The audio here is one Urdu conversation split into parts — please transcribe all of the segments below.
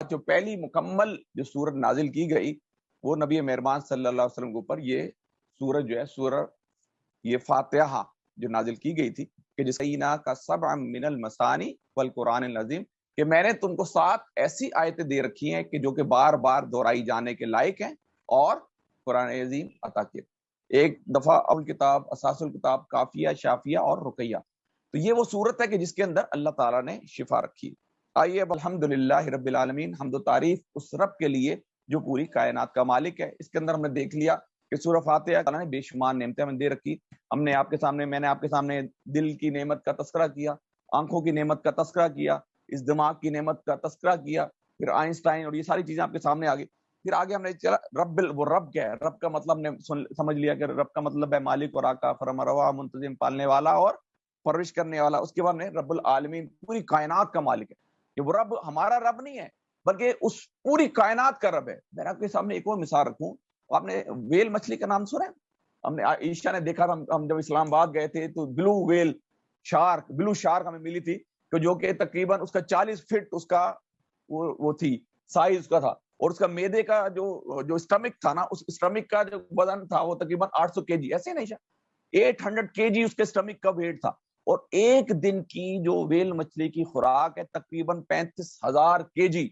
جو پہلی مکمل جو سورت نازل کی گئی وہ نبی مہربان صلی اللہ علیہ وسلم کے اوپر یہ سورت جو ہے سورت یہ فاتحہ جو نازل کی گئی تھی کہ جسینا کا سبع من المثانی والقرآن العظیم، کہ میں نے تم کو 7 ایسی آیتیں دے رکھی ہیں کہ جو کہ بار بار دہرائی جانے کے لائق ہیں اور قرآن عظیم عطا کیے۔ ایک دفعہ اول کتاب، اساس الکتاب، کافیہ، شافیہ اور رقیہ، تو یہ وہ صورت ہے کہ جس کے اندر اللہ تعالیٰ نے شفا رکھی۔ آئیے اب الحمدللہ رب العالمین، حمد و تعریف اس رب کے لیے جو پوری کائنات کا مالک ہے۔ اس کے اندر ہم نے دیکھ لیا کہ سورہ فاتحہ تعالیٰ نے بے شمار نعمتیں ہمیں دے رکھی۔ ہم نے آپ کے سامنے، میں نے آپ کے سامنے دل کی نعمت کا تذکرہ کیا، آنکھوں کی نعمت کا تذکرہ کیا، اس دماغ کی نعمت کا تذکرہ کیا، پھر آئنسٹائن اور یہ ساری چیزیں آپ کے سامنے آ گئی۔ پھر آگے ہم نے چلا وہ رب کیا ہے، رب کا مطلب نے سمجھ لیا کہ رب کا مطلب ہے مالک اور آقا، فرما روا، منتظم، پالنے والا اور پرورش کرنے والا۔ اس کے بعد نے رب العالمین، پوری کائنات کا مالک ہے۔ کہ وہ رب ہمارا رب نہیں ہے بلکہ اس پوری کائنات کا رب ہے۔ میں آپ کے سامنے ایک اور مثال رکھوں، آپ نے ویل مچھلی کا نام سنا ہے؟ ہم نے عائشہ نے دیکھا، ہم جب اسلام آباد گئے تھے تو بلو ویل شارک، بلو شارک ہمیں ملی تھی کہ جو کہ تقریباً اس کا 40 فٹ اس کا وہ تھی، سائز اس کا تھا، اور اس کا میدے کا جو اسٹمک تھا نا، اس اسٹمک کا جو وزن تھا وہ تقریباً 800 kg، ایسے نہیں شاید 800 kg اس کے اسٹمک کا ویٹ تھا۔ اور ایک دن کی جو ویل مچھلی کی خوراک ہے تقریباً 35,000 kg،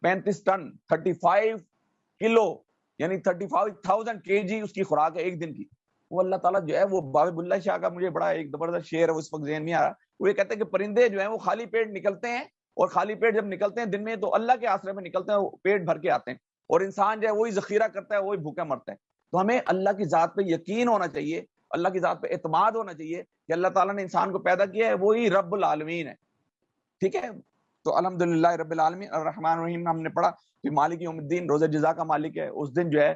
35 ٹن، 35 کلو، یعنی 35,000 kg اس کی خوراک ہے ایک دن کی۔ وہ اللہ تعالیٰ جو ہے، وہ باب اللہ شاہ کا مجھے بڑا ایک زبردست شعر ہے، اس وقت ذہن میں آ رہا، وہ یہ کہتے ہیں کہ پرندے جو ہیں وہ خالی پیٹ نکلتے ہیں، اور خالی پیٹ جب نکلتے ہیں دن میں تو اللہ کے آسرے میں نکلتے ہیں، وہ پیٹ بھر کے آتے ہیں، اور انسان جو ہے وہی ذخیرہ کرتا ہے، وہی بھوکا مرتا ہے۔ تو ہمیں اللہ کی ذات پہ یقین ہونا چاہیے، اللہ کی ذات پہ اعتماد ہونا چاہیے کہ اللہ تعالیٰ نے انسان کو پیدا کیا ہے، وہی رب العالمین ہے۔ ٹھیک ہے، تو الحمدللہ رب العالمین الرحمن الرحیم ہم نے پڑھا کہ مالک یوم الدین، روز جزا کا مالک ہے۔ اس دن جو ہے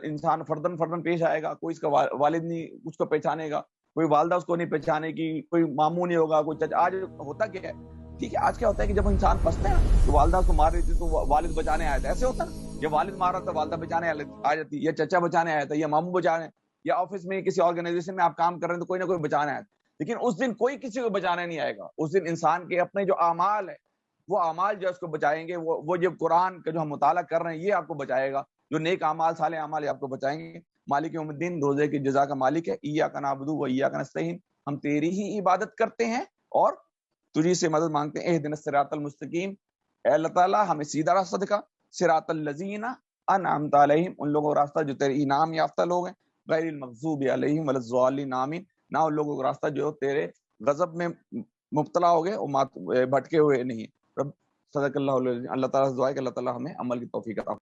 انسان فردن پیش آئے گا، کوئی اس کا والد نہیں اس کو پہچانے گا، کوئی والدہ اس کو نہیں پہچانے گی، کوئی ماموں نہیں ہوگا، کوئی چچا۔ آج ہوتا کیا ہے، ٹھیک ہے، آج کیا ہوتا ہے کہ جب انسان پھنستے ہیں تو والدہ اس کو مار رہی تھی تو والد بچانے آیا تھا، ایسے ہوتا ہے، یہ والد مار رہا تھا والدہ بچانے آ جاتی، یا چچا بچانے آیا تھا، یا ماموں بچانے، یا آفس میں کسی آرگنائزیشن میں آپ کام کر رہے ہیں تو کوئی نہ کوئی بچانے آیا تھا۔ لیکن اس دن کوئی کسی کو بچانے نہیں آئے گا، اس دن انسان کے اپنے جو اعمال ہے، وہ اعمال جو اس کو بچائیں گے، وہ جو قرآن کا جو ہم مطالعہ کر رہے ہیں یہ آپ کو بچائے گا، جو نیک اعمال، صالح اعمال یہ آپ کو بچائیں گے۔ مالک یوم الدین، روزے کی جزا کا مالک ہے۔ ایاک نعبد و ایاک نستعین، ہم تیری ہی عبادت کرتے ہیں اور تجھی سے مدد مانگتے ہیں۔ اہدنا الصراط المستقیم، اے اللہ تعالیٰ ہمیں سیدھا راستہ دکھا۔ صراط الذین انعمت علیہم، ان لوگوں کا راستہ جو تیرے انعام یافتہ لوگ ہیں، غیر المغضوب علیہم ولا الضالین، آمین، نہ ان لوگوں کا راستہ جو تیرے غضب میں مبتلا ہو گئے اور بھٹکے ہوئے نہیں ہیں۔ رب صدق اللہ العظیم۔ اللہ تعالیٰ سے دعا ہے کہ اللہ تعالیٰ ہمیں عمل کی توفیق عطا